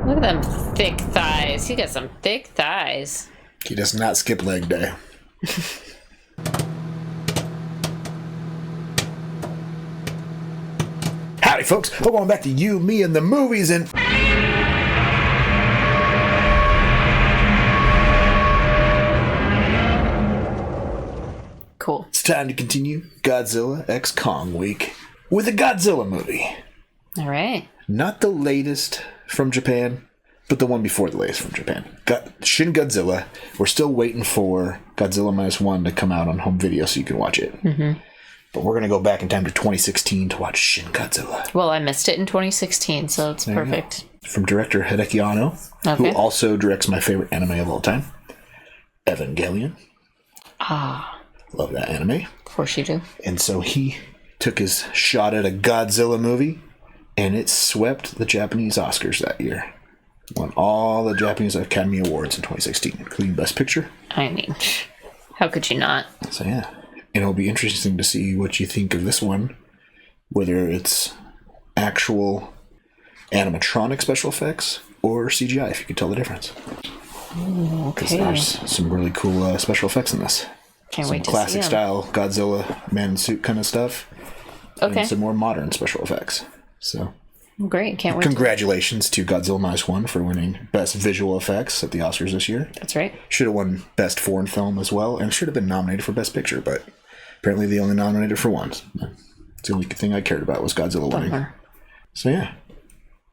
Look at them thick thighs. He got some thick thighs. He does not skip leg day. Howdy, folks. We're going back to You, Me, and the Movies, and... Cool. It's time to continue Godzilla x Kong Week with a Godzilla movie. All right. Not the latest from Japan, but the one before the latest from Japan. Shin Godzilla. We're still waiting for Godzilla -1 to come out on home video so you can watch it. Mm-hmm. But we're going to go back in time to 2016 to watch Shin Godzilla. Well, I missed it in 2016, so it's perfect. From director Hideki Anno, who also directs my favorite anime of all time, Evangelion. Ah. Love that anime. Of course you do. And so he took his shot at a Godzilla movie, and it swept the Japanese Oscars that year. Won all the Japanese Academy Awards in 2016, including Best Picture. I mean, how could you not? So yeah. And it'll be interesting to see what you think of this one, whether it's actual animatronic special effects or CGI, if you could tell the difference. Because there's some really cool special effects in this. Can't wait to see classic them. style Godzilla man in suit kind of stuff. Okay. And some more modern special effects. So great. Can't wait. Congratulations to Godzilla -1 for winning Best Visual Effects at the Oscars this year. That's right. Should have won Best Foreign Film as well, and should have been nominated for Best Picture, but apparently they only nominated for one. The only thing I cared about was Godzilla winning. So yeah.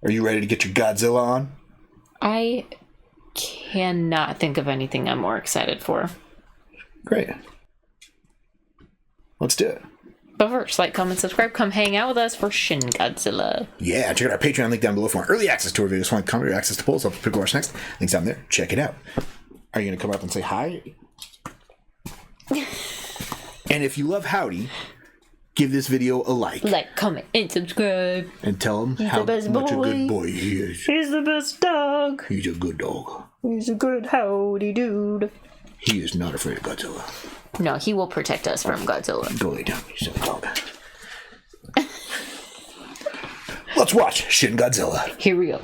Are you ready to get your Godzilla on? I cannot think of anything I'm more excited for. Great. Let's do it. But first, like, comment, subscribe, come hang out with us for Shin Godzilla. Yeah, check out our Patreon link down below for early access to our videos, want comment or access to polls, up to pick what's next. Links down there. Check it out. Are you going to come up and say hi? And if you love Howdy, give this video a like. Like, comment, and subscribe. And tell him how much a good boy he is. He's the best dog. He's a good dog. He's a good howdy dude. He is not afraid of Godzilla. No, he will protect us from Godzilla. Go lay down, you silly dog. Let's watch Shin Godzilla. Here we go.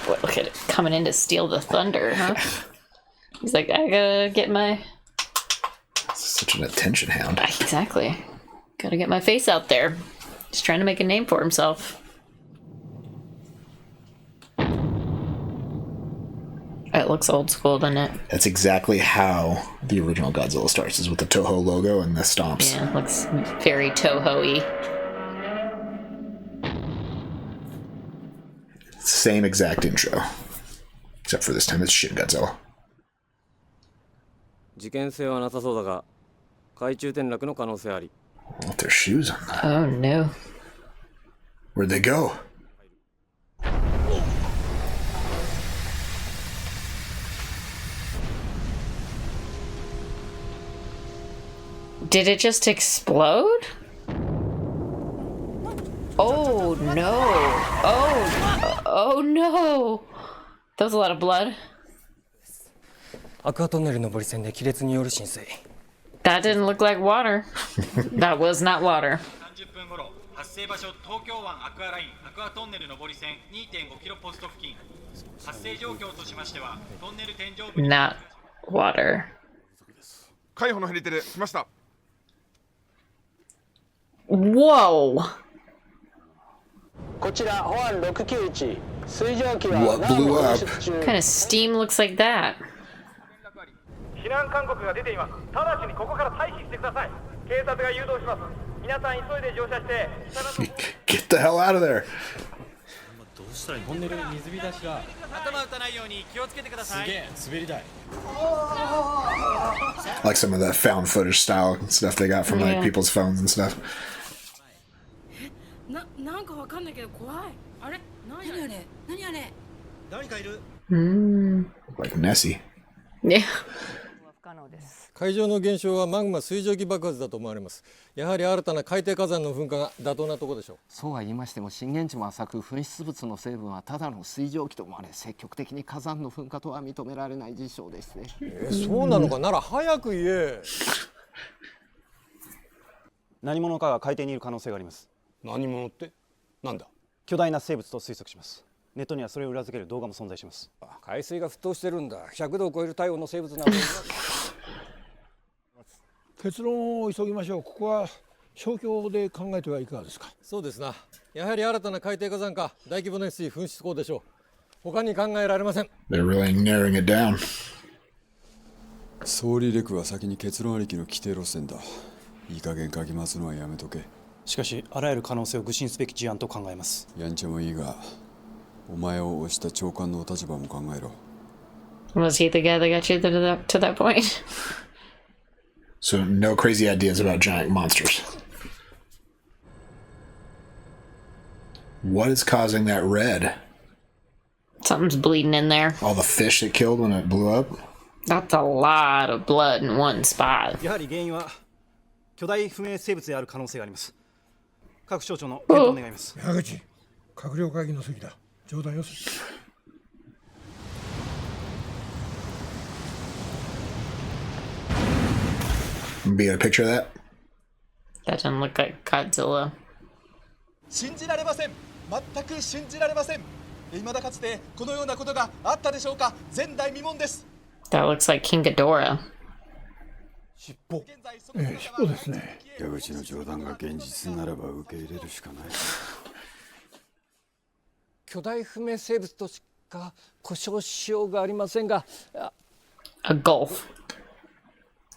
Boy, look at it. Coming in to steal the thunder, huh? He's like, I gotta get my... Such an attention hound. Exactly. Gotta get my face out there. He's trying to make a name for himself. It looks old school, doesn't it? That's exactly how the original Godzilla starts, is with the Toho logo and the stomps. Yeah, it looks very Toho-y. Same exact intro. Except for this time it's Shin Godzilla. 事件性はなさそうだが、海中転落の可能性あり。 With their shoes on that. Oh no. Where'd they go? Did it just explode? Oh no. Oh no. That was a lot of blood. アクアトンネル上り線で亀裂による浸水。 That didn't look like water. That was not water. 30分頃発生場所東京湾アクアラインアクアトンネル上り線 2.5 キロポスト付近発生状況としましてはトンネル天井部に Not water. 海保のヘリテレ来ました。 Whoa. こちら保安691水蒸気は What 南 blew 部放 up? 出中 What kind of steam looks like that? 避難勧告が出ています。直ちにここから退避してください。警察が誘導します。皆さん急いで乗車して Get the hell out of there. トンネル水浸しだ。頭打たないように気をつけてください。滑り台。 Like some of the found footage style stuff they got from like Yeah. people's phones and stuff. なんかわかんないけど怖い。あれ？何あれ？何あれ？誰かいる？ Like Nessie. Yeah. 海上の現象はマグマ水蒸気爆発だと思われます。やはり新たな海底火山の噴火が妥当なところでしょう。そうは言いましても震源地も浅く噴出物の成分はただの水蒸気と思われ積極的に火山の噴火とは認められない事象ですね。そうなのかなら早く言え。何者かが海底にいる可能性があります。何者ってなんだ。巨大な生物と推測します。ネットにはそれを裏付ける動画も存在します。海水が沸騰してるんだ。100度を超える体温の生物など結論を急ぎましょう。ここは商標で考えてはいかがですか。そうですな。やはり新たな海底火山か大規模熱水噴出口でしょう。他に考えられません。 They're really narrowing it down. 総理レクは先に結論ありきの規定路線だ。いい加減かき回すのはやめとけ。しかしあらゆる可能性を具申すべき事案と考えます。やんちゃもいいが、お前を推した長官の立場も考えろ。 Was he the guy that got you to that point? So no crazy ideas about giant monsters. What is causing that red? Something's bleeding in there. All the fish it killed when it blew up? That's a lot of blood in one spot. やはり原因は巨大不明生物である可能性があります。各省庁の検討を願います。矢口、閣僚会議の席だ。冗談よし。Be a picture of that? That doesn't look like Godzilla. 信じられません。全く信じられません。未だかつてこのようなことがあったでしょうか。前代未聞です。 That looks like King Ghidorah. 尻尾。尻尾ですね。矢口の冗談が現実ならば受け入れるしかない。巨大不明生物としか故障しようがありませんが。A gulf.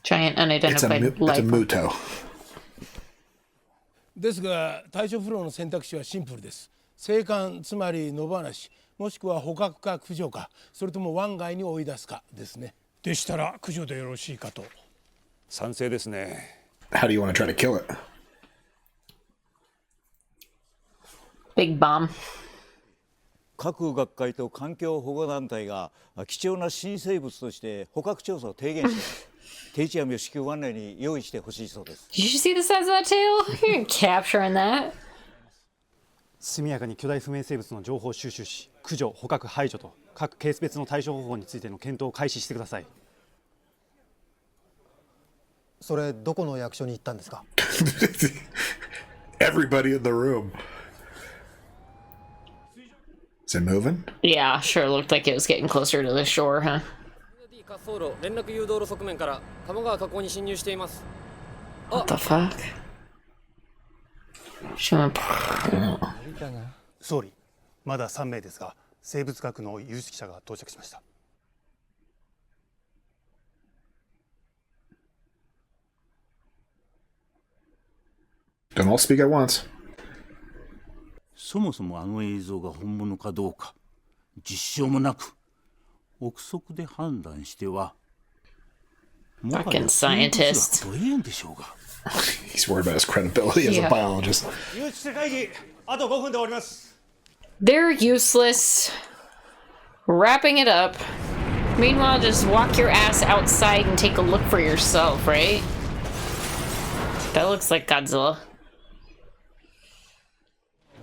Giant unidentified It's a muto. ですが対処不能の選択肢はシンプルです。生還、つまり野放し、もしくは捕獲か駆除か、それとも湾外に追い出すかですね。でしたら駆除でよろしいかと。賛成ですね。How do you want to try to kill it? Big bomb. 各学会と環境保護団体が貴重な新生物として捕獲調査を提言して定置網を至急湾内に用意してほしいそうです。 Did you see the size of that tail? You're capturing that. 速やかに巨大不明生物の情報を収集し、駆除、捕獲、排除と各ケース別の対処方法についての検討を開始してください。それどこの役所に行ったんですか？ Everybody in the room. Is it moving? Yeah, sure looked like it was getting closer to the shore, huh? 滑走路連絡誘導路側面から鴨川河口に侵入しています。 What the fuck? Showing... 総理、まだ3名ですが、生物学の有識者が到着しました。Don't all speak at once. そもそもあの映像が本物かどうか実証もなく憶測で判断してはもはや生物学と言えんでしょうが。 He's worried about his credibility as a biologist. 有識者会議、あと5分で終わります。 They're useless. Wrapping it up. Meanwhile, just walk your ass outside and take a look for yourself, right? That looks like Godzilla.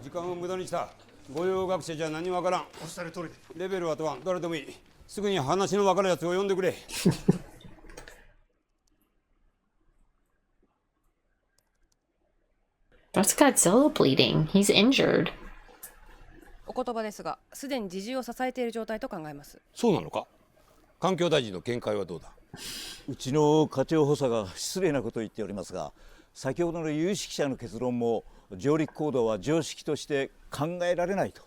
時間を無駄にした。御用学者じゃ何もわからん。おっしゃる通りで。レベルは問わん。誰でもいい。すぐに話のわかるやつを呼んでくれ。That's Godzilla bleeding. He's injured. お言葉ですが、すでに自重を支えている状態と考えます。そうなのか。環境大臣の見解はどうだ。うちの課長補佐が失礼なことを言っておりますが、先ほどの有識者の結論も上陸行動は常識として考えられないと。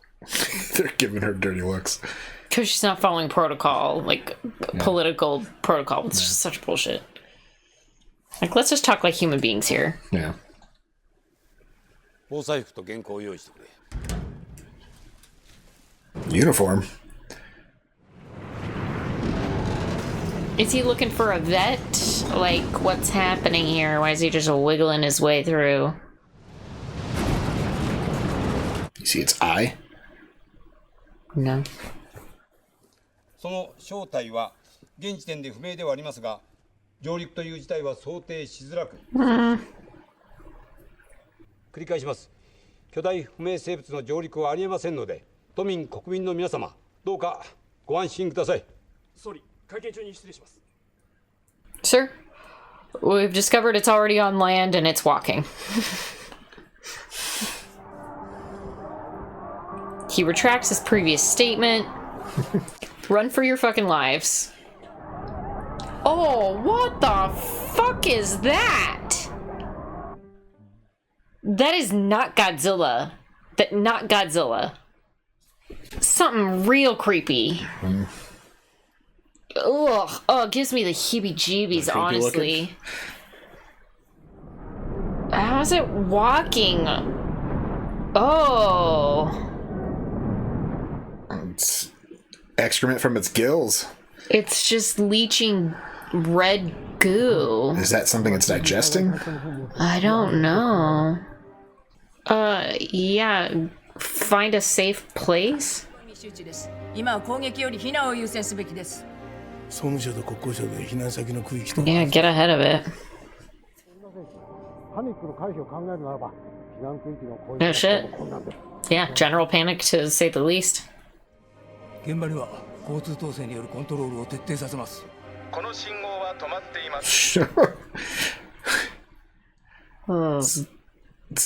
They're giving her dirty looks. Because she's not following protocol, like political protocol. It's just such bullshit. Like, let's just talk like human beings here. Yeah. 防災服と原稿を用意してくれ。Uniform. Is he looking for a vet? Like, what's happening here? Why is he just wiggling his way through? You see its eye? No. その正体は現時点で不明ではありますが、上陸という事態は想定しづらく。繰り返します。巨大不明生物の上陸はありえませんので、都民国民の皆様、どうかご安心ください。総理、会見中に失礼します。 Sir, we've discovered it's already on land and it's walking. He retracts his previous statement. Run for your fucking lives. Oh, what the fuck is that? That is not Godzilla. Not Godzilla. Something real creepy. Ugh. Oh, it gives me the heebie-jeebies, honestly. How's it walking? Oh. It's excrement from its gills. It's just leaching red goo. Is that something it's digesting? I don't know. Yeah. Find a safe place? Yeah, get ahead of it. No shit. Yeah, general panic to say the least. It's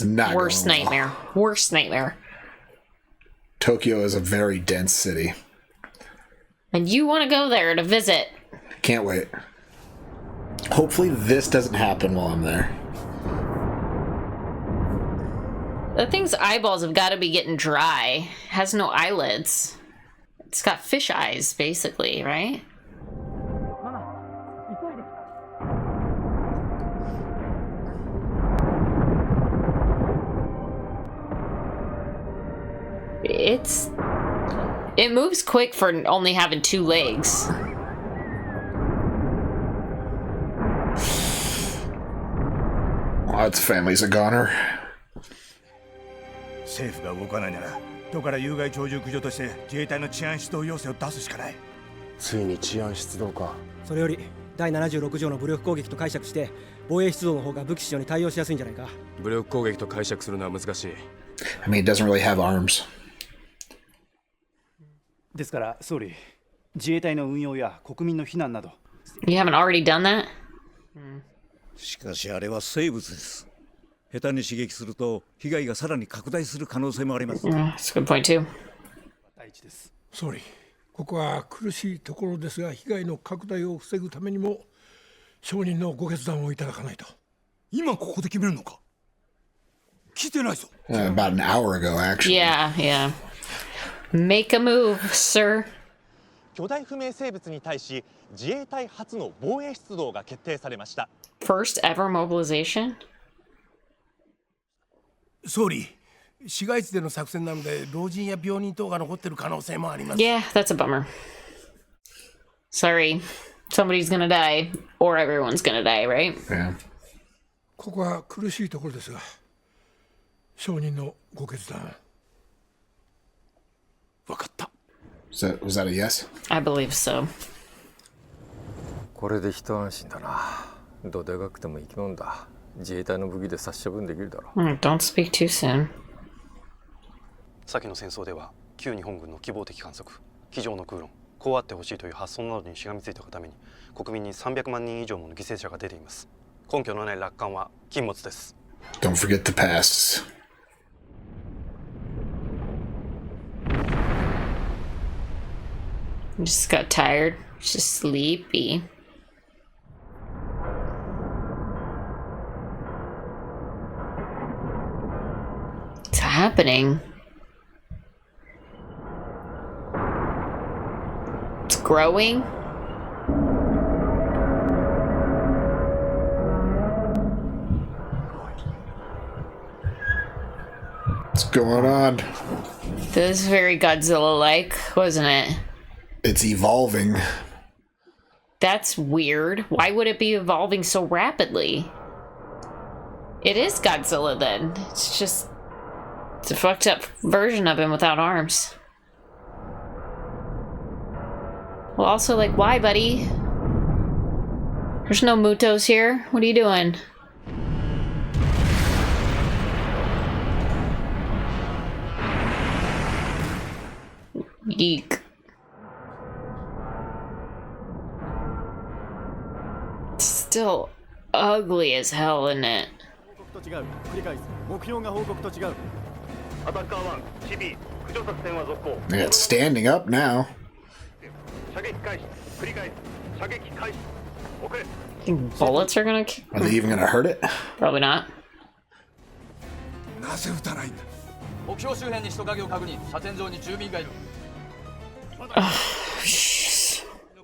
not worst nightmare. Worst nightmare. Tokyo is a very dense city. And you want to go there to visit. Can't wait. Hopefully this doesn't happen while I'm there. The thing's eyeballs have got to be getting dry. It has no eyelids. It's got fish eyes, basically, right? It moves quick for only having 2 legs. Well, its family's a goner. 政府が動かないなら都から有害鳥獣駆除として自衛隊の治安出動要請を出すしかない。ついに治安出動か。それより第76条の武力攻撃と解釈して防衛出動の方が武器使用に対応しやすいんじゃないか。武力攻撃と解釈するのは難しい。I mean, it doesn't really have arms. ですから総理、自衛隊の運用や国民の避難など。You haven't already done that? しかしあれは生物です。下手に刺激すると被害がさらに拡大する可能性もあります。That's a good point too. 第一です。総理、ここは苦しいところですが、被害の拡大を防ぐためにも承認のご決断をいただかないと。今ここで決めるのか。聞いてないぞ。About an hour ago, actually. Yeah, yeah. Make a move, sir. 巨大不明生物に対し自衛隊初の防衛出動が決定されました。First ever mobilization? 総理、市街地での作戦なので老人や病人等が残っている可能性もあります。Yeah, that's a bummer. Sorry. Somebody's gonna die, or everyone's gonna die, right? Yeah. ここは苦しいところですが、承認のご決断。分かった。Was that a yes? I believe so. これで一安心だな。どでかくても生き物だ。自衛隊の武器で殺処分できるだろう。Don't speak too soon. 先の戦争では旧日本軍の希望的観測、机上の空論、こうあってほしいという発想などにしがみついたがために国民に300万人以上もの犠牲者が出ています。根拠のない楽観は禁物です。Don't forget the past. Just got tired. Just sleepy. What's happening? It's growing. What's going on? This is very Godzilla-like, wasn't it? It's evolving. That's weird. Why would it be evolving so rapidly? It is Godzilla then. It's just... it's a fucked up version of him without arms. Well, also, like, why, buddy? There's no Mutos here. What are you doing? Eek. Still ugly as hell, isn't it? アタッカー1、チビ、Yeah, it's standing up now. Think bullets are gonna Are they even gonna hurt it? Probably not. なぜ撃たないんだ。目標周辺に人影を確認。射程上に住民がいる。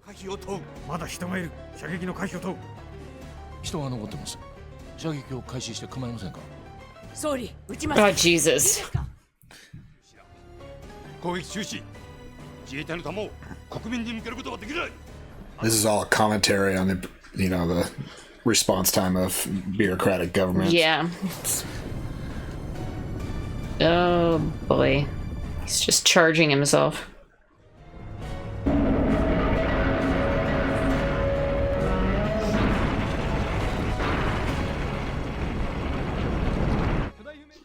回避を問う。まだ人がいる。射撃の回避を問う。人が残ってます。射撃を開始して構いませんか。総理、撃ちます。Oh Jesus. 攻撃中止。自衛隊の弾を国民に向けることはできない。 This is all a commentary on the, you know, the response time of bureaucratic government. Yeah. Oh boy. He's just charging himself.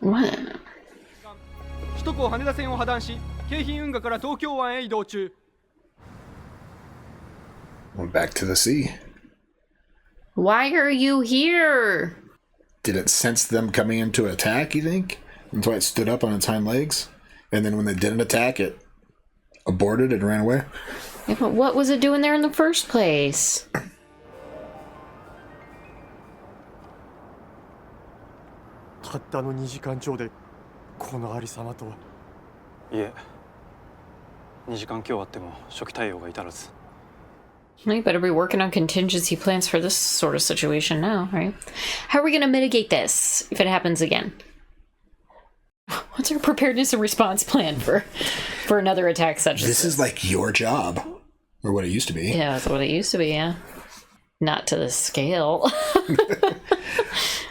What? 首都高羽田線を破断し、京浜運河から東京湾へ移動中。 Went back to the sea. Why are you here? Did it sense them coming in to attack, you think? That's why it stood up on its hind legs? And then when they didn't attack, it aborted and ran away? Yeah, but what was it doing there in the first place? たったの2時間超でこのありさまとは。いえ、2時間今日あっても初期対応が至らず。 Well, you better be working on contingency plans for this sort of situation now, right? How are we going to mitigate this if it happens again? What's our preparedness and response plan for another attack such as this? This is like your job, or what it used to be. Yeah, that's what it used to be, yeah. Not to this scale.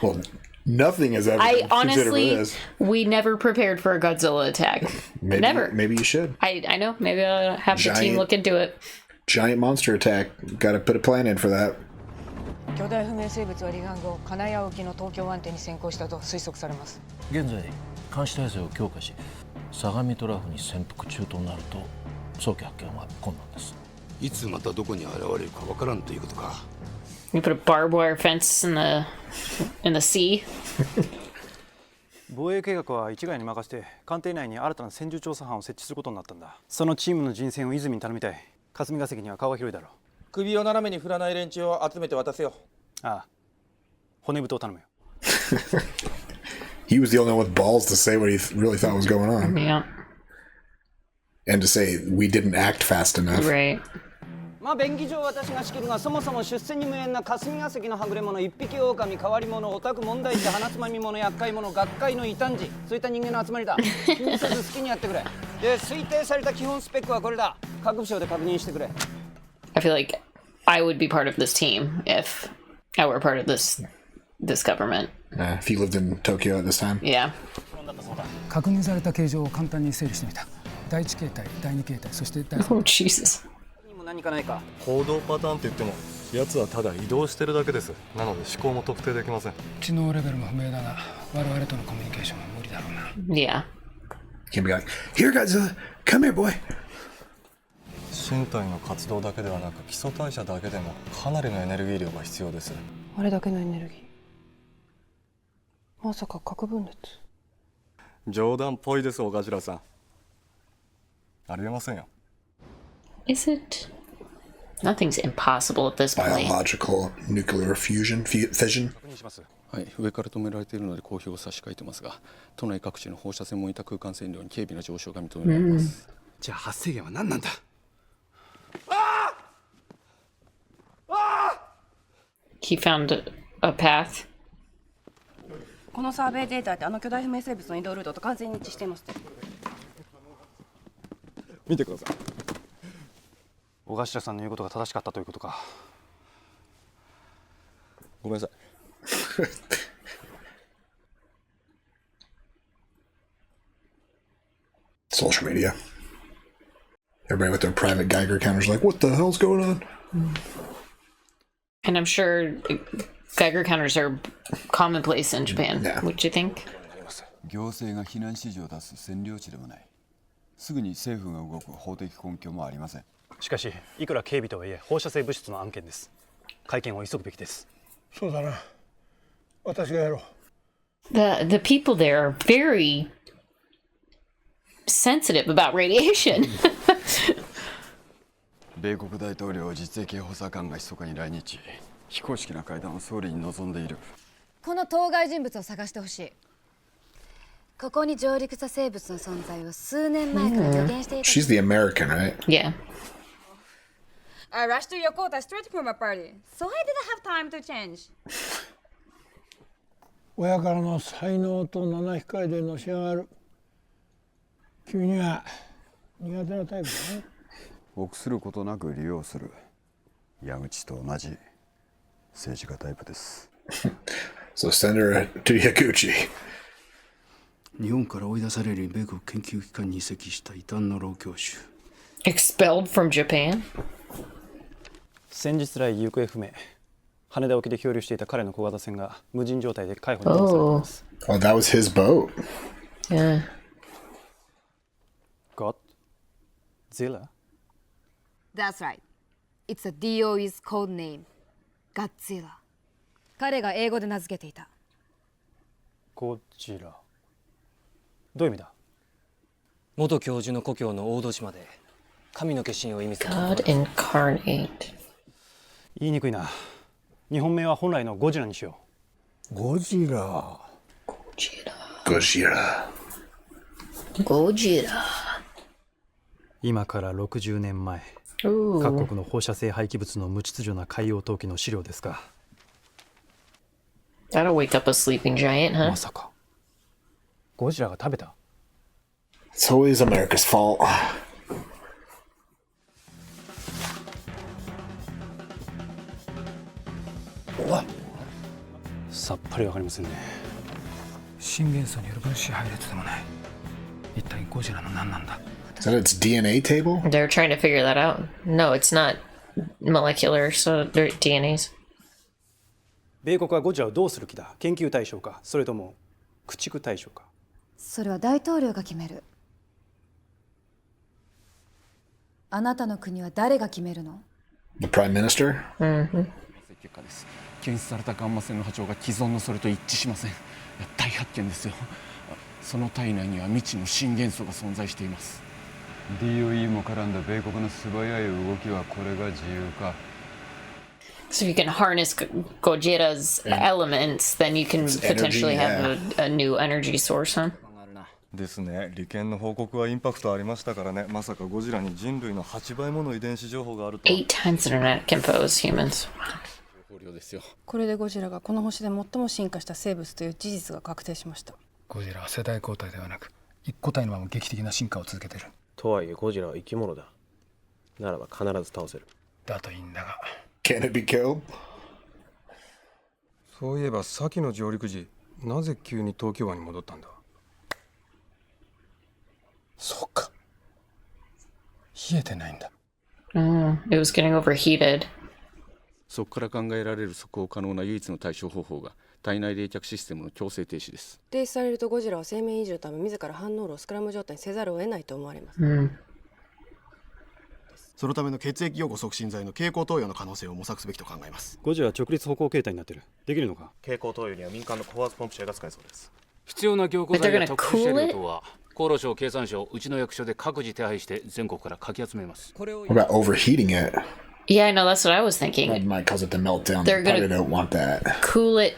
Well, nothing has ever been considered for this. We never prepared for a Godzilla attack. Never. Maybe you should. I know. Maybe I'll have the team look into it. Giant monster attack. Got to put a plan in for that. 巨大不明生物は離岸後、金谷沖の東京湾店に先行したと推測されます。現在監視体制を強化し、相模トラフに潜伏中となると早期発見は困難です。いつまたどこに現れるかわからんということか。You put a barbed wire fence in the sea. 防衛計画は一概に任せて艦艇内に新たな戦術調査班を設置することになったんだ。そのチームの人選を泉に頼みたい。霞が関には顔が広いだろう。首を斜めに振らない連中を集めて渡せよ。ああ、骨太を頼むよ。He was the only one with balls to say what he really thought was going on. Yeah. And to say we didn't act fast enough. Right. まあ便宜上私が仕切るが、そもそも出世に無縁な霞が関のはぐれ者、一匹狼、変わり者、オタク問題児、鼻つまみ者、厄介者、学会の異端児、そういった人間の集まりだ。気にせず好きにやってくれ。で、推定された基本スペックはこれだ。各部署で確認してくれ。I feel like I would be part of this team if I were part of this government. If you lived in Tokyo at this time. Yeah. 確認された形状を簡単に整理してみた。第一形態、第二形態、そして第三。Oh Jesus. 何かないか。行動パターンって言っても、奴はただ移動してるだけです。なので思考も特定できません。知能レベルも不明だが、我々とのコミュニケーションは無理だろうな。Yeah. Can't be like, here Godzilla, come here boy. 身体の活動だけではなく、基礎代謝だけでもかなりのエネルギー量が必要です。あれだけのエネルギー。まさか核分裂。冗談っぽいです、お頭さん。ありえませんよ。Is it? Nothing's impossible at this point. Biological nuclear fission. はい、上から止められているので公表を差し替えてますが、都内各地の放射線モニター空間線量に軽微な上昇が認められます。じゃあ発生源は何なんだ。He found a path. このサーベイデータってあの巨大不明生物の移動ルートと完全に一致しています。見てください。小頭さんの言うことが正しかったということか。ごめんなさい。Social media. Everybody with their private Geiger counters like, what the hell's going on? And I'm sure Geiger counters are commonplace in Japan. Yeah. What do you think? 行政が避難指示を出す占領地でもない。すぐに政府が動く法的根拠もありません。しかし、いくら警備とはいえ放射性物質の案件です。会見を急ぐべきです。そうだな。私がやろう。The people there are very sensitive about radiation. 米国大統領実益補佐官が密かに来日、非公式な会談を総理に望んでいる。この当該人物を探してほしい。ここに上陸した生物の存在を数年前から予言していた。 She's the American, right? Yeah. I rushed to Yokota straight from a party, so I didn't have time to change. 親からの才能と七光でのし上がる。君には苦手なタイプだね。臆することなく利用する。矢口と同じ政治家タイプです。So send her to Yaguchi. 日本から追い出される米国研究機関に移籍した異端の老教授。 Expelled from Japan? 先日来行方不明。羽田沖で漂流していた彼の小型船が無人状態で海保に戻されています。Oh, that was his boat. Yeah. Godzilla? That's right. It's a DOE's code name. Godzilla. 彼が英語で名付けていた。ゴジラ。どういう意味だ？元教授の故郷の大戸島で神の化身を意味する。God Incarnate. 言いにくいな。日本名は本来のゴジラにしよう。ゴジラ。ゴジラ。ゴジラ。今から60年前、各国の放射性廃棄物の無秩序な海洋投棄の資料ですが。That'll wake up a sleeping giant, huh? まさか。ゴジラが食べた？ It's always America's fault. さっぱりわかりませんね。新元素による分子配列でもない。一体ゴジラの何なんだ？ Is that its DNA table? They're trying to figure that out. No, it's not molecular, so they're DNAs. 米国はゴジラをどうする気だ？研究対象か、それとも駆逐対象か。それは大統領が決める。あなたの国は誰が決めるの？ The Prime Minister? 結果です。検出されたガンマ線の波長が既存のそれと一致しません。大発見ですよ。その体内には未知の新元素が存在しています。DOE も絡んだ米国の素早い動きはこれが自由か。So if you can harness Gojira's elements, then you can potentially have a new energy source, huh? ですね。利権の報告はインパクトありましたからね。まさかゴジラに人類の8倍もの遺伝子情報があると。 8 times internet can pose humans. これでゴジラがこの星で最も進化した生物という事実が確定しました。ゴジラは世代交代ではなく一個体のまま劇的な進化を続けている。とはいえゴジラは生き物だ。ならば必ず倒せる。だといいんだが。Can it be killed? そういえば先の上陸時、なぜ急に東京湾に戻ったんだ？そうか。冷えてないんだ。It was getting overheated. そこから考えられる即応可能な唯一の対処方法が体内冷却システムの強制停止です。停止されるとゴジラは生命維持のため自ら反応炉をスクラム状態にせざるを得ないと思われます。そのための血液凝固促進剤の経口投与の可能性を模索すべきと考えます。ゴジラは直立歩行形態になってる。できるのか？経口投与には民間の高圧ポンプ車が使えそうです。必要な凝固剤や特殊車両等は厚労省経産省うちの役所で各自手配して全国からかき集めます。 What about overheating it? Yeah, I know, that's what I was thinking. That might cause it to melt down. They're Probably gonna don't want that. cool it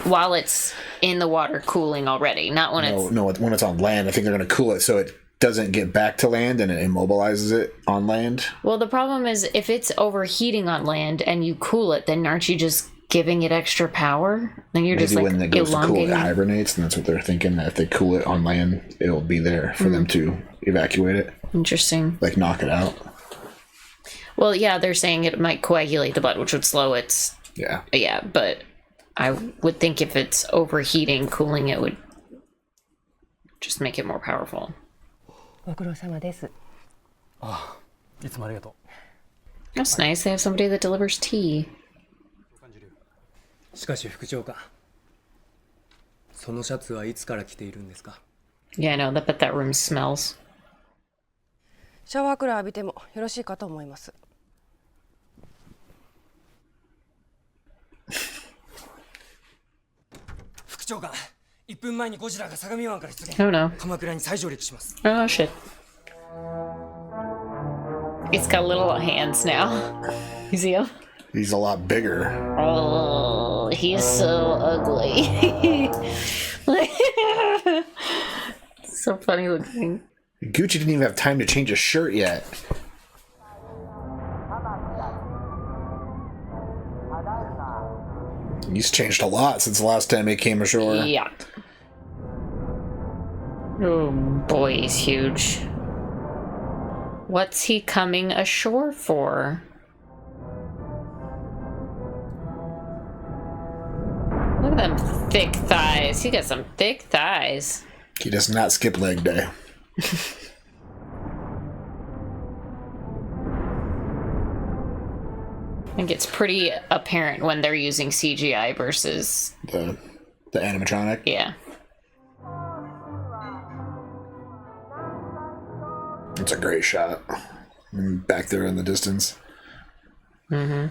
while it's in the water cooling already, not when it's... No, when it's on land. I think they're going to cool it so it doesn't get back to land and it immobilizes it on land. Well, the problem is if it's overheating on land and you cool it, then aren't you just giving it extra power? Then you're Maybe just like when it goes to cool, it elongating. hibernates, and that's what they're thinking. That if they cool it on land, it'll be there for them to evacuate it. Interesting. Like knock it out. Well, yeah, they're saying it might coagulate the blood, which would slow its... Yeah. Yeah, but I would think if it's overheating, cooling it would just make it more powerful. ご苦労様です。ああ、いつもありがとう。 That's nice. They have somebody that delivers tea. しかし副長官、そのシャツはいつから着ているんですか？ Yeah, I know. I bet that room smells. シャワーくらい浴びてもよろしいかと思います。副長官、1分前にゴジラが相模湾から出現。 Oh no. 鎌倉に再上陸します。 Oh shit. It's got little hands now. You see him? He's a lot bigger. Oh, he's so ugly. So funny looking. Gucci didn't even have time to change his shirt yet. He's changed a lot since the last time he came ashore. Yeah. Oh boy, he's huge. What's he coming ashore for? Look at them thick thighs. He got some thick thighs. He does not skip leg day. I think it's pretty apparent when they're using CGI versus the animatronic. Yeah. It's a great shot. Back there in the distance. Mm-hmm.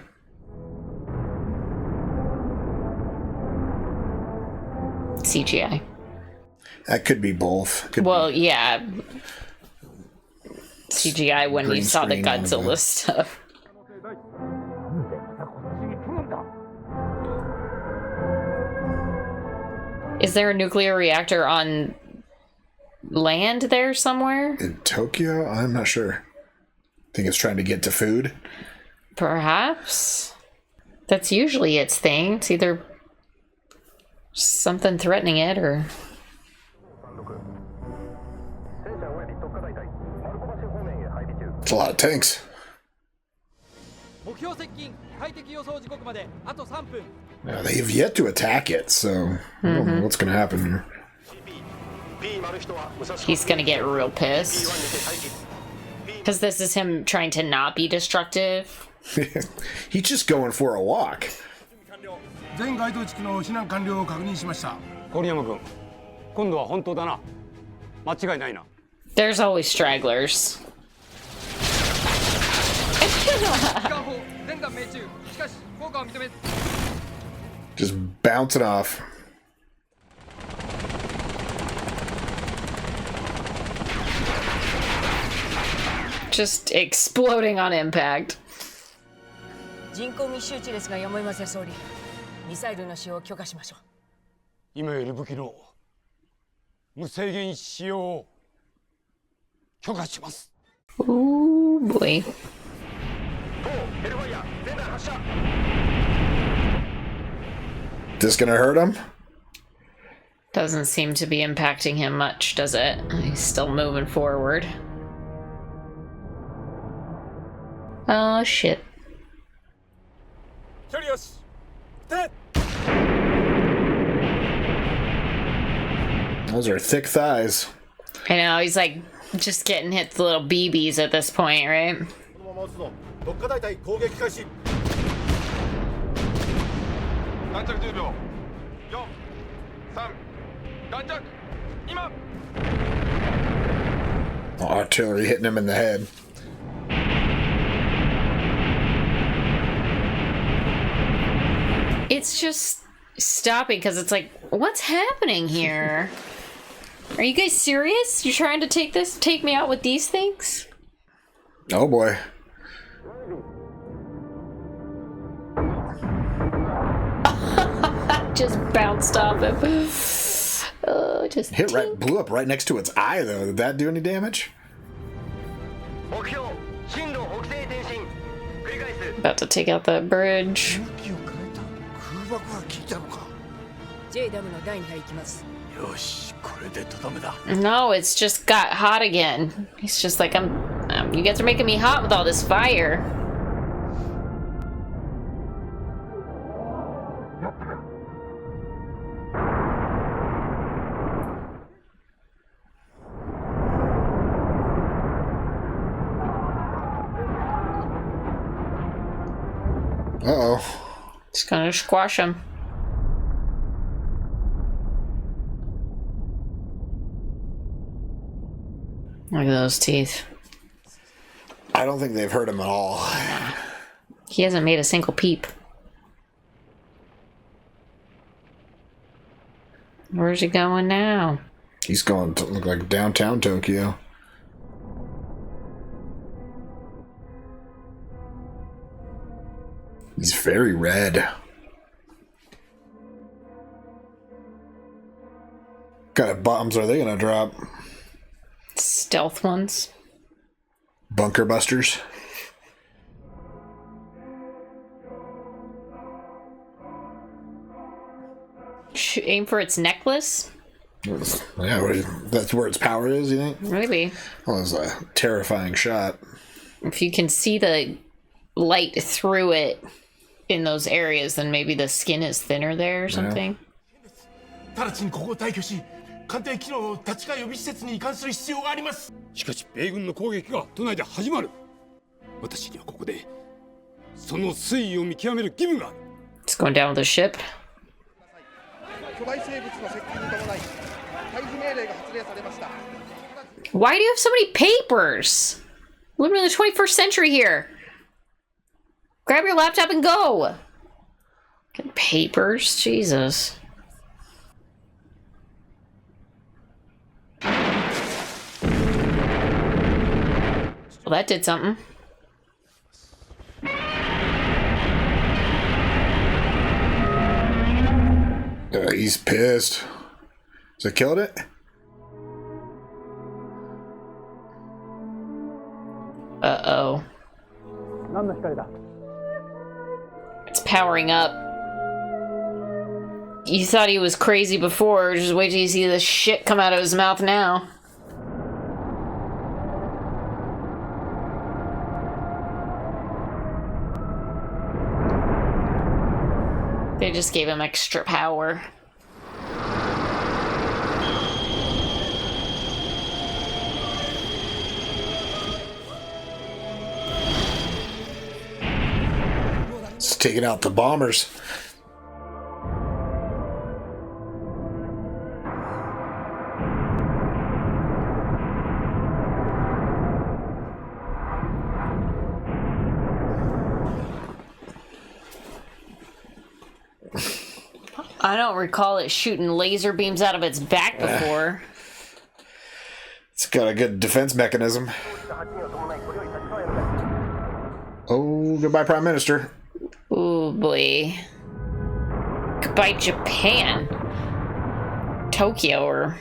CGI. That could be both. Yeah. CGI when you saw the Godzilla stuff. Is there a nuclear reactor on land there somewhere? In Tokyo? I'm not sure. Think it's trying to get to food? Perhaps. That's usually its thing. It's either something threatening it or... It's a lot of tanks. Now, they've yet to attack it, so I don't know what's going to happen here. He's going to get real pissed. Because this is him trying to not be destructive. He's just going for a walk. 全該当地区の避難完了を確認しました。郡山君、今度は本当だな。間違いないな。There's always stragglers. Just bouncing off. Just exploding on impact. 人口密集地ですがやむを得ません総理。ミサイルの使用を許可しましょう。今より武器の無制限使用を許可します。 Ooh boy. This gonna hurt him? Doesn't seem to be impacting him much, does it? He's still moving forward. Oh shit. Those are thick thighs. I know, he's like just getting hit with little BBs at this point, right? Artillery hitting him in the head. It's just stopping because it's like, what's happening here? Are you guys serious? You trying to take me out with these things? Oh boy. Just bounced off him. Just hit right, blew up right next to its eye though. Did that do any damage? About to take out that bridge. No, it's just got hot again. He's just like, you guys are making me hot with all this fire. Uh-oh. It's gonna squash him. Look at those teeth. I don't think they've hurt him at all. He hasn't made a single peep. Where's he going now? He's going to look like downtown Tokyo. He's very red. What kind of bombs are they gonna drop? Stealth ones. Bunker busters. Aim for its necklace? Yeah, that's where its power is, you think? Maybe. Well, it's a terrifying shot. If you can see the light through it in those areas, then maybe the skin is thinner there or something. 直ちにここを退去し、艦艇機能を立ち替え予備施設に移管する必要があります。しかし米軍の攻撃が都内で始まる。私にはここでその推移を見極める義務がある。It's going down with the ship. 巨大生物の接近に伴い退避命令が発令されました。 Why do you have so many papers? We're living in the 21st century here. Grab your laptop and go. Get papers? Jesus. Well, that did something. He's pissed. So it killed it? Uh-oh. It's powering up. You thought he was crazy before. Just wait till you see the shit come out of his mouth now. They just gave him extra power. It's taking out the bombers. I don't recall it shooting laser beams out of its back before. It's got a good defense mechanism. Oh, goodbye, Prime Minister. Oh boy. Goodbye, Japan. Tokyo or...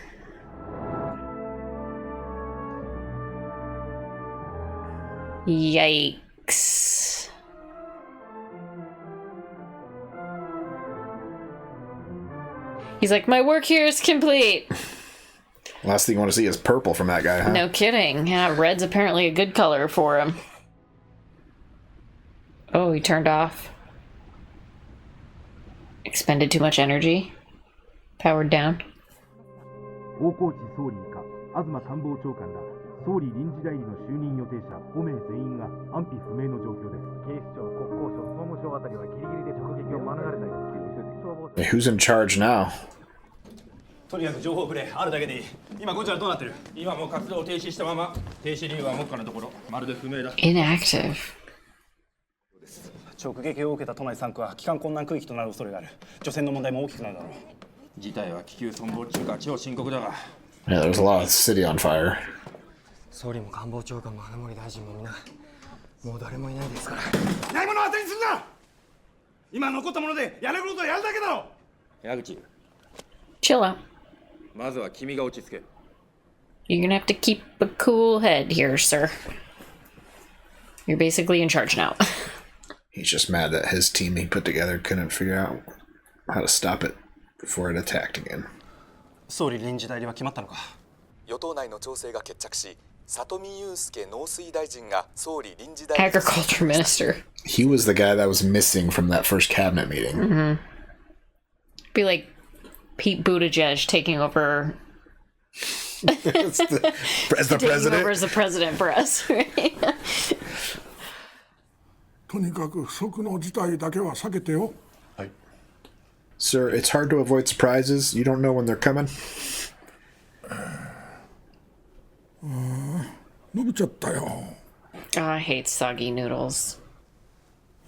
Yikes. He's like, my work here is complete. Last thing you want to see is purple from that guy, huh? No kidding. Yeah, red's apparently a good color for him. Oh, he turned off. Expended too much energy. Powered down. 大河内総理以下、東官房長官ら総理臨時代理の就任予定者5名全員が安否不明の状況です。警視庁、国交省、総務省あたりはギリギリで直撃を免れたようです。 Hey, who's in charge now? とにかく情報くれ、あるだけでいい。今こちらどうなってる？今もう活動を停止したまま、停止理由は目下のところまるで不明だ。 Inactive. 直撃を受けた都内3区は帰還困難区域となる恐れがある。除染の問題も大きくなるだろう。事態は気球存亡中か超深刻だが。 Yeah, there's a lot of the city on fire. 総理も官房長官も花森大臣もみんなもう誰もいないですから。ないものを当てにするな。今残ったものでやれることをやるだけだろ。矢口。Chill out. まずは君が落ち着け。 You're gonna have to keep a cool head here, sir. You're basically in charge now. He's just mad that his team he put together couldn't figure out how to stop it before it attacked again. 総理臨時代理は決まったのか。与党内の調整が決着し、里見祐介農水大臣が総理臨時代 Agriculture Minister. He was the guy that was missing from that first cabinet meeting. Mm-hmm. Be like Pete Buttigieg taking over as the taking president. over as the president for us. Right? とにかく不測の事態だけは避けてよ。 Sir, it's hard to avoid surprises. You don't know when they're coming. 伸びちゃったよ。 Oh, I hate soggy noodles.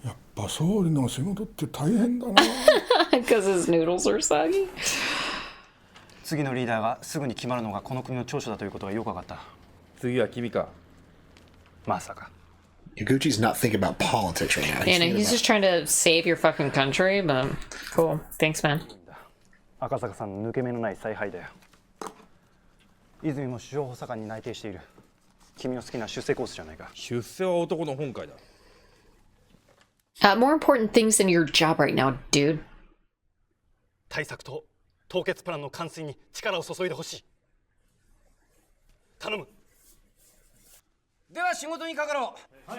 やっぱ総理の仕事って大変だな。Because his noodles are soggy. 次のリーダーがすぐに決まるのがこの国の長所だということがよく分かった。次は君か。まさか。Yaguchi's not thinking about politics right now. Yeah, no, he's just trying to save your fucking country, but cool. Thanks, man. 赤坂さんの抜け目のない采配だよ。泉も首相補佐官に内定している。君の好きな出世コースじゃないか。出世は男の本会だ。More important things than your job right now, dude. 対策と凍結プランの完遂に力を注いでほしい。頼む。では仕事にかかろう。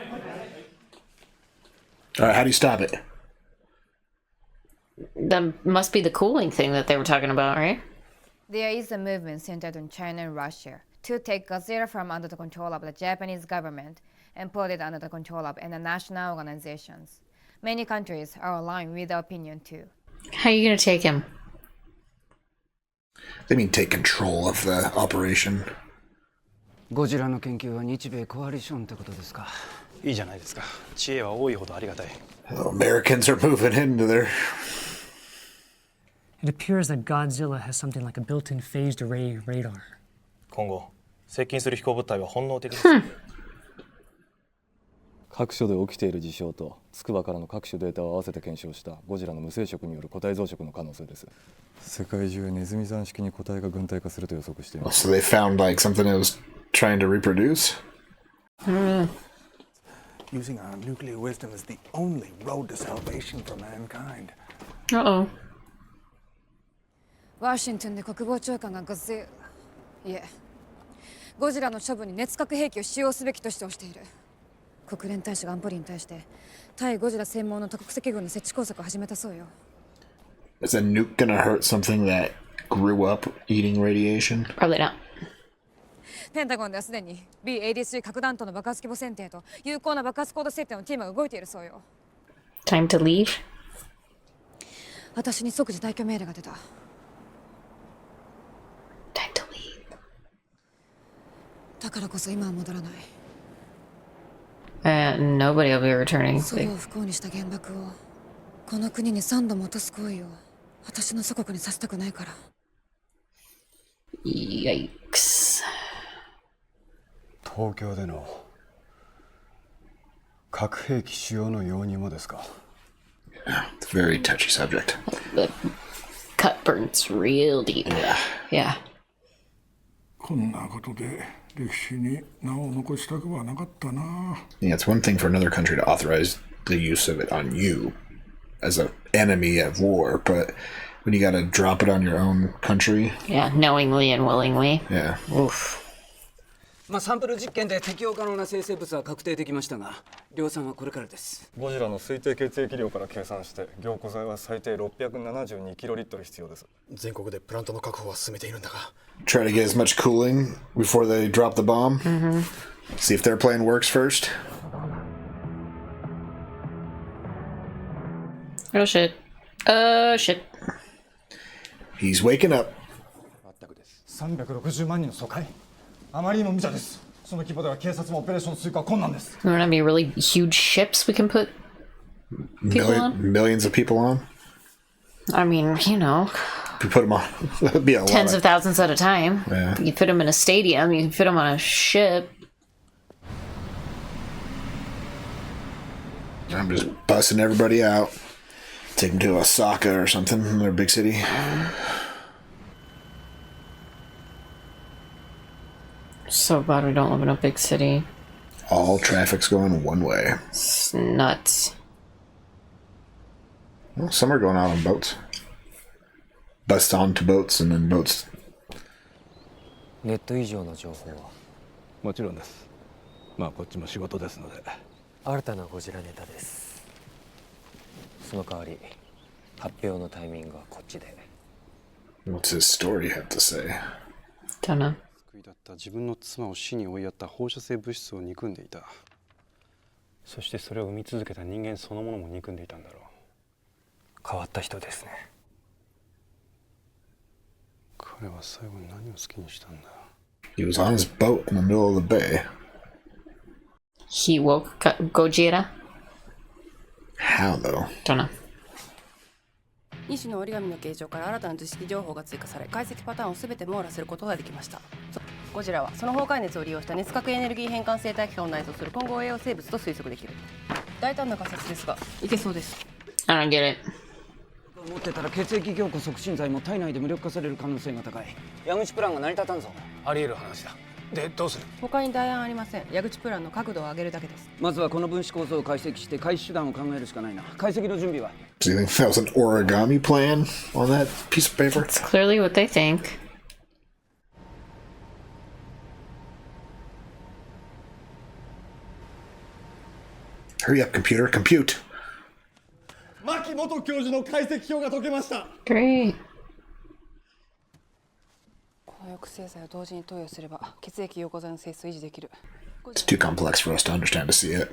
Alright, how do you stop it? That must be the cooling thing that they were talking about, right? There is a movement centered on China and Russia to take Godzilla from under the control of the Japanese government and put it under the control of international organizations. Many countries are aligned with the opinion too. How are you gonna take him? They mean take control of the operation. ゴジラの研究は日米コアリションってことですか。いいじゃないですか。知恵は多いほどありがたい。Americans are moving into their... It appears that Godzilla has something like a built-in phased array radar. 今後、接近する飛行物体は本能的です。各所で起きている事象と筑波からの各種データを合わせて検証したゴジラの無生殖による個体増殖の可能性です。世界中ネズミ山式に個体が群体化すると予測しています。So they found like something that was trying to reproduce? Using our nuclear wisdom is the only road to salvation for mankind. Uh-oh. ワシントンで国防長官がゴジラの処分に熱核兵器を使用すべきと主張している。国連大使が安保理に対して対ゴジラ専門の多国籍軍の設置工作を始めたそうよ。Is a nuke gonna hurt something that grew up eating radiation? Probably not. ペンタゴンではすでに B-83 核弾頭の爆発規模選定と有効な爆発コード設定のチームが動いているそうよ。Time to leave? 私に即時退去命令が出た。Time to leave. だからこそ今は戻らない。Nobody will be returning. 祖母を不幸にした原爆をこの国に3度も落とす行為を私の祖国にさせたくないから。Yikes. 東京での核兵器使用の容認もですか？ It's a very touchy subject. The cut burns real deep. Yeah. こんなことで歴史に名を残したくはなかったな。Yeah, it's one thing for another country to authorize the use of it on you as an enemy of war, but when you gotta drop it on your own country. Yeah, knowingly and willingly. Yeah. Oof. まあサンプル実験で適用可能な生成物は確定できましたが、量産はこれからです。ゴジラの推定血液量から計算して凝固剤は最低672キロリットル必要です。全国でプラントの確保は進めているんだが。Try to get as much cooling before they drop the bomb. See if their plan works first. Oh shit. Oh shit. He's waking up. 360万人の疎開。あまりにも無茶です。その規模では警察もオペレーション追加は困難です。There wanna be really huge ships we can put people on? Millions of people on? I mean, you know. If you put them on, that'd be a Tens lot of thousands at a time. Yeah. You fit them in a stadium, you can fit them on a ship. I'm just busting everybody out. Take them to Osaka or something in their big city. So bad we don't live in a big city. All traffic's going one way. It's nuts. Well, some are going out on boats. Bust onto boats and then boats. ネット以上の情報はもちろんです。まあこっちも仕事ですので。新たなゴジラネタです。その代わり発表のタイミングはこっちで。What's his story have to say? Don't know. 救いだった自分の妻を死に追いやった放射性物質を憎んでいた。そしてそれを生み続けた人間そのものも憎んでいたんだろう。変わった人ですね。彼は最後に何を好きにしたんだ。 He was on his boat in the middle of the bay. He woke Gojira? How though? Don't know. 2種の折り紙の形状から新たな図式情報が追加され、解析パターンを全て網羅することができました。ゴジラはその崩壊熱を利用した熱核エネルギー変換生態系を内蔵する混合栄養生物と推測できる。大胆な仮説ですが、いけそうです。I don't get it. 持ってたら血液凝固促進剤も体内で無力化される可能性が高い。矢口プランが成り立たんぞ。あり得る話だ。でどうする？他に代案ありません。矢口プランの角度を上げるだけです。まずはこの分子構造を解析して回避手段を考えるしかないな。解析の準備は？ Do you think that was an origami plan on that piece of paper? It's clearly what they think. Hurry up, computer. Compute. 牧元教授の解析表が解けました。 Great. この抑制剤を同時に投与すれば血液溶剤の性質を維持できる。 It's too complex for us to understand to see it.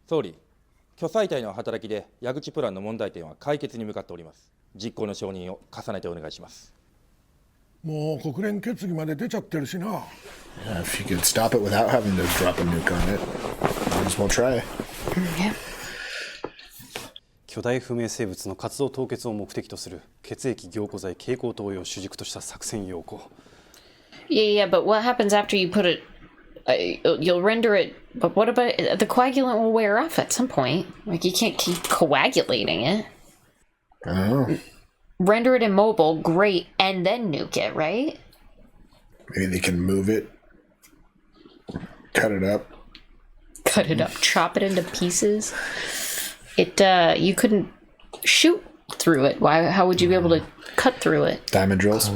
総理、巨彩体の働きで矢口プランの問題点は解決に向かっております。実行の承認を重ねてお願いします。もう国連決議まで出ちゃってるしな。Yeah, if you could stop it without having to drop a nuke on it, might as well try. Yeah. 巨大不明生物の活動凍結を目的とする血液凝固剤蛍光灯を主軸とした作戦要項。Yeah, but what happens after you put it? You'll render it, but what about the coagulant will wear off at some point? Like you can't keep coagulating it. I don't know. Render it immobile, great, and then nuke it, right? Maybe they can move it, cut it up. Cut it up, chop it into pieces. It you couldn't shoot through it. Why? How would you be able to cut through it? Diamond drills.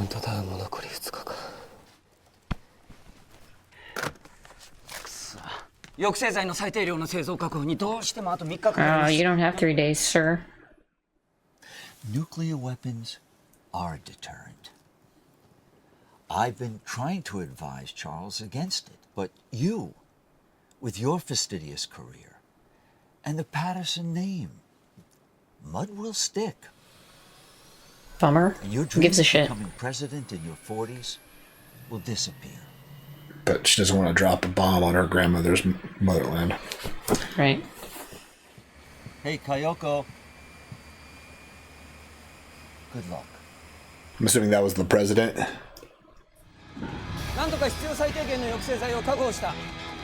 抑制剤の最低量の製造確保にどうしてもあと3日かかります。 You don't have 3 days, sir. Nuclear weapons are a deterrent. I've been trying to advise Charles against it, but you, with your fastidious career, and the Patterson name, mud will stick. Bummer. And your Who gives a shit? becoming president in your 40s will disappear. But she doesn't want to drop a bomb on her grandmother's motherland. Right. Hey, Kayoko. Good luck. I'm assuming that was the president. なんとか必要最低限の抑制剤を確保した。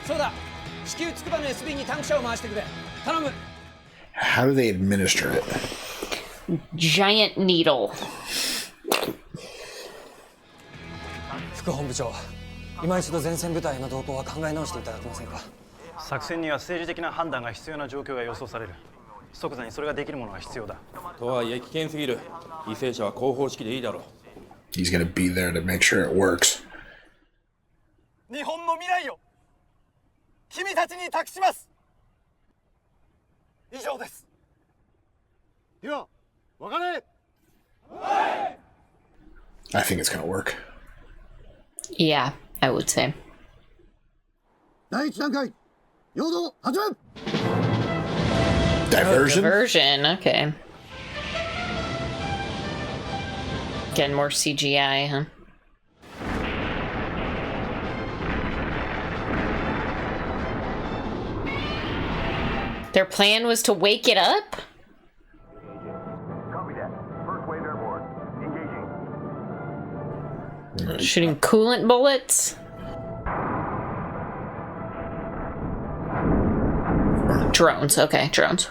そうだ。至急つくばの SB にタンク車を回してくれ。頼む。How do they administer it? Giant needle. 副本部長、今一度前線部隊への動向は考え直していただけませんか。作戦には政治的な判断が必要な状況が予想される。即座にそれができるものが必要だ。とはいえ危険すぎる。犠牲者は後方式でいいだろう。He's gonna be there to make sure it works. 日本の未来を君たちに託します。以上です。では、別れ。I think it's gonna work. Yeah, I would say. 第一段階、陽動始め。Diversion? Diversion, okay. Getting more CGI, huh? Their plan was to wake it up? Copy that. First wave airborne. Engaging. Shooting coolant bullets? Drones, okay, drones.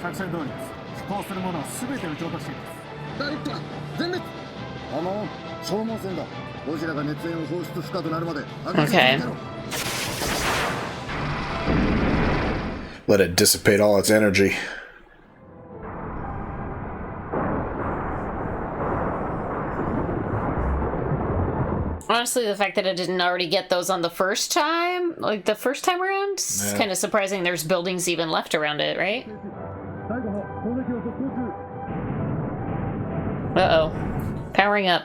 作戦通りです。飛行するものは全て撃ち落としています。ダイレクター、全滅。あの消耗戦だ。ゴジラが熱源を放出不可となるまで。Okay. Let it dissipate all its energy. Honestly, the fact that it didn't already get those on the first time, like the first time around, it's Yeah. kind of surprising there's buildings even left around it, right? Uh-oh. Powering up.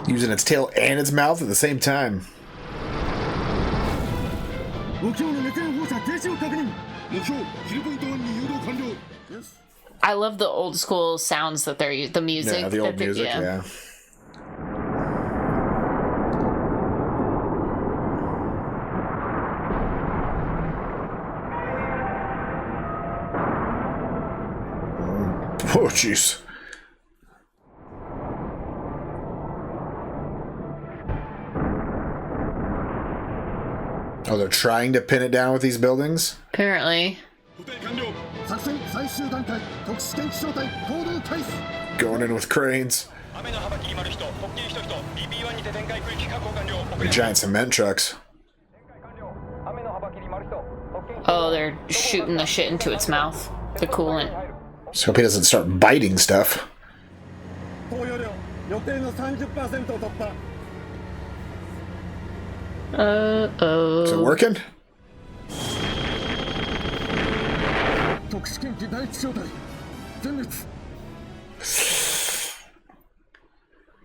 Using its tail and its mouth at the same time. I love the old school sounds that they're the music. Yeah, the old music, yeah. Oh, jeez. Oh, they're trying to pin it down with these buildings? Apparently. Going in with cranes. Giant cement trucks. Oh, they're shooting the shit into its mouth. The coolant. Just hope he doesn't start biting stuff. Uh-oh. Is it working?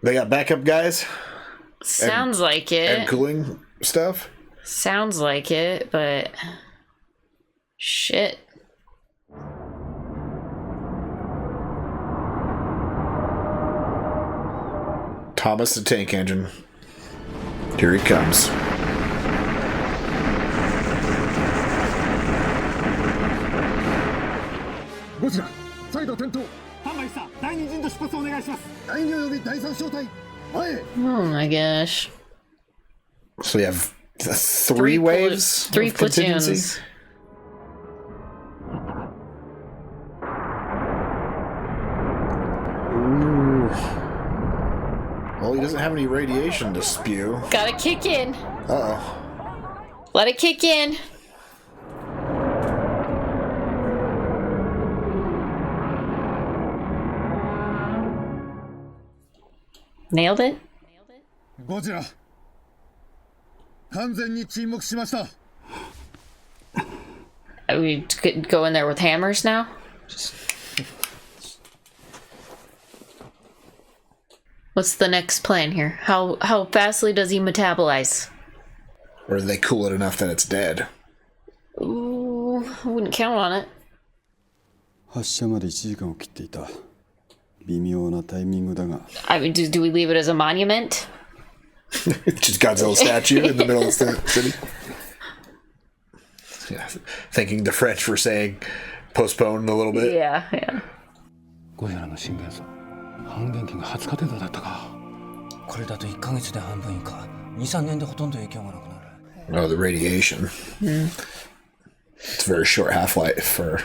They got backup guys? Sounds like it. And cooling stuff? Sounds like it, but... Shit. Thomas the Tank Engine. Here he comes. Oh my gosh. So we have three waves? Three of contingency? platoons. Ooh. Well, he doesn't have any radiation to spew. Gotta kick in. Uh-oh. Let it kick in. Nailed it? Godzilla. 完全に沈黙しました。 Are we go in there with hammers now? What's the next plan here? How fastly does he metabolize? Or do they cool it enough that it's dead? Ooh, I wouldn't count on it. 発射まで1時間を切っていた。微妙なタイミングだが。 I mean, do we leave it as a monument? Just Godzilla statue in the middle of the city. Yeah, thanking the French for saying postpone a little bit. Yeah, yeah. ゴジラの震源層半減期が20日程度だったか。これだと1ヶ月で半分以下、2、3年でほとんど影響がなくなる。 Oh, the radiation. It's a very short half-life for...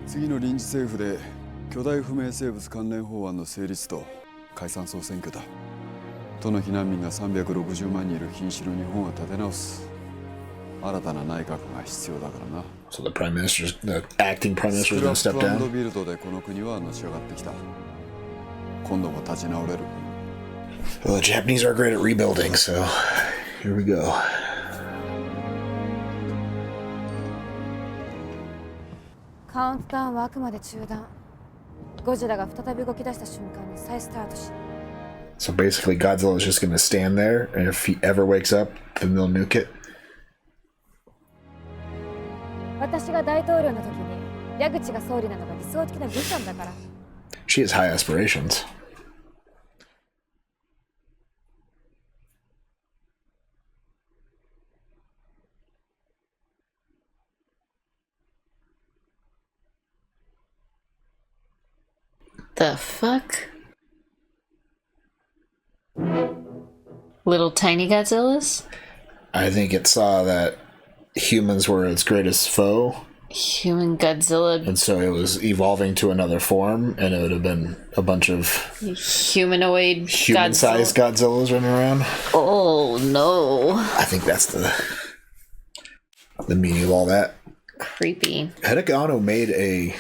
次の臨時政府で巨大不明生物関連法案の成立と解散総選挙だ。都の避難民が360万人いる瀕死の日本を立て直す。新たな内閣が必要だからな。So the prime minister, the acting prime minister is going to step スクラップ down. &ビルドでこの国はのし上がってきた。今度も立ち直れる。 Well, the Japanese are great at rebuilding, so here we go. カウントダウンはあくまで中断。ゴジラが再び動き出した瞬間に再スタートし。 So basically, Godzilla is just going to stand there, and if he ever wakes up, then they'll nuke it. 私が大統領の時に矢口が総理なのが理想的なビジョンだから。 She has high aspirations. The fuck? Little tiny Godzillas? I think it saw that humans were its greatest foe. Human Godzilla. And so it was evolving to another form, and it would have been a bunch of humanoid human-sized Godzillas running around. Oh no. I think that's the meaning of all that. Creepy. Hideki Anno made a,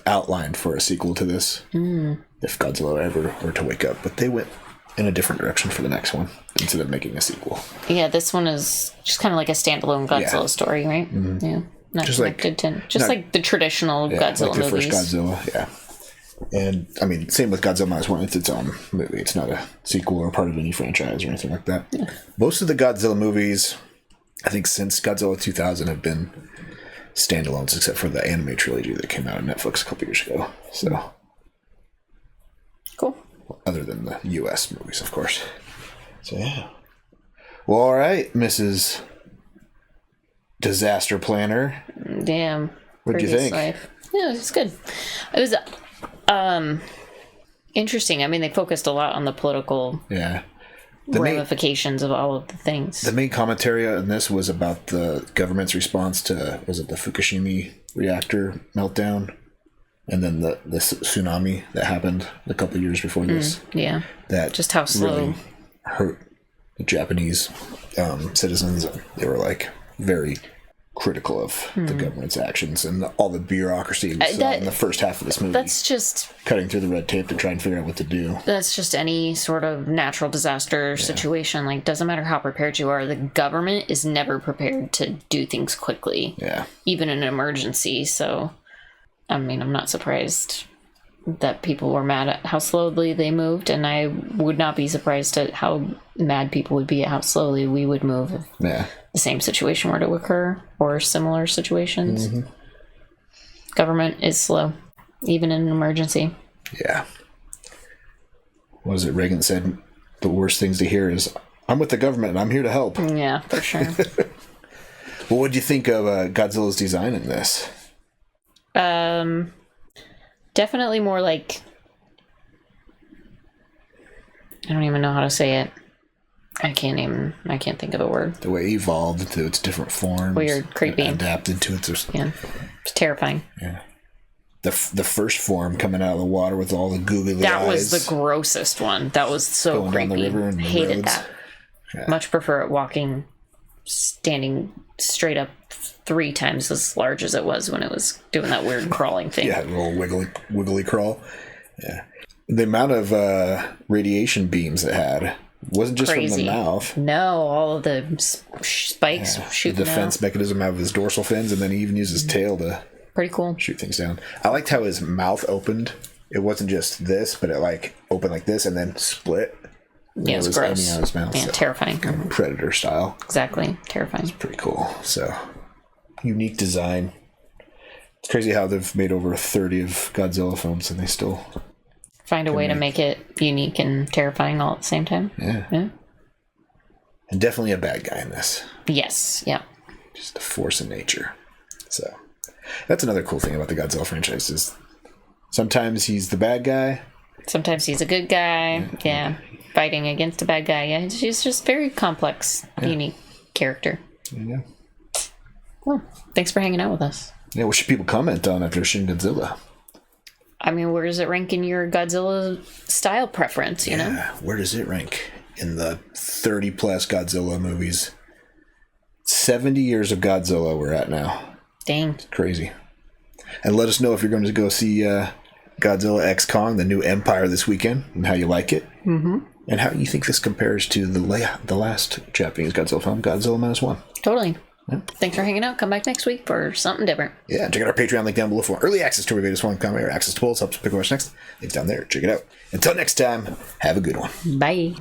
outline for a sequel to this. If Godzilla ever were to wake up. But they went in a different direction for the next one instead of making a sequel. Yeah, this one is just kind of like a standalone Godzilla story, right? Mm-hmm. Yeah. Not Just connected to like the traditional Godzilla like the movies. first Godzilla, yeah. And I mean, same with Godzilla Minus One. It's its own movie. It's not a sequel or part of any franchise or anything like that. Yeah. Most of the Godzilla movies, I think since Godzilla 2000, have been standalones, except for the anime trilogy that came out on Netflix a couple years ago. So cool. Other than the U.S. movies, of course. So yeah. Well, all right, Mrs. Disaster Planner. Damn. What'd you think? life. Yeah, it was good. It was interesting. I mean, they focused a lot on the political ramifications of all of the things. The main commentary on this was about the government's response to, was it the Fukushima reactor meltdown? And then the tsunami that happened a couple of years before this. Yeah. That just how slow. Really hurt the Japanese citizens. They were like very critical of the government's actions and all the bureaucracy we saw in the first half of this movie. That's just cutting through the red tape to try and figure out what to do. That's just any sort of natural disaster situation. Like, doesn't matter how prepared you are, the government is never prepared to do things quickly. Yeah. Even in an emergency. So, I mean, I'm not surprised that people were mad at how slowly they moved, and I would not be surprised at how mad people would be at how slowly we would move if the same situation were to occur, or similar situations. Government is slow, even in an emergency. Yeah. What was it Reagan said? The worst things to hear is, I'm with the government and I'm here to help. Yeah, for sure. Well, what do you think of Godzilla's design in this? Definitely more like, I don't even know how to say it. I can't think of a word. The way it evolved into its different forms. Weird, creepy. Adapted to its... Yeah. It's terrifying. Yeah. The first form coming out of the water with all the googly eyes. That was the grossest one. That was so going creepy. down the river and the hated roads. that. Yeah. Much prefer it standing straight up 3 times as large as it was when it was doing that weird crawling thing. Yeah, a little wiggly crawl. Yeah. The amount of radiation beams it had wasn't just Crazy. from the mouth. No, all of the spikes shooting the defense out. mechanism out of his dorsal fins, and then he even used his tail to pretty cool shoot things down. I liked how his mouth opened. It wasn't just this, but it like opened like this and then split. Yeah, it was gross. Aiming out his mouth, Yeah, terrifying. Predator style. Exactly, terrifying. It's pretty cool. So, unique design. It's crazy how they've made over 30 of Godzilla films and they still find a way to make it unique and terrifying all at the same time. Yeah. And definitely a bad guy in this. Yes, yeah. Just a force of nature. So, that's another cool thing about the Godzilla franchise is sometimes he's the bad guy. Sometimes he's a good guy. Yeah. Fighting against a bad guy. Yeah, he's just very complex, unique character. Yeah. Well, thanks for hanging out with us. Yeah, what should people comment on after Shin Godzilla? I mean, where does it rank in your Godzilla style preference, you know? Where does it rank in the 30 plus Godzilla movies? 70 years of Godzilla we're at now. Dang. It's crazy. And let us know if you're going to go see Godzilla X Kong, the new Empire, this weekend, and how you like it. Mm-hmm. And how you think this compares to the last Japanese Godzilla film, Godzilla -1. Totally. Yeah. Thanks for hanging out. Come back next week for something different. Yeah, check out our Patreon link down below for early access to our videos, one comment, or access to polls, helps pick what's next. Links down there. Check it out. Until next time, have a good one. Bye.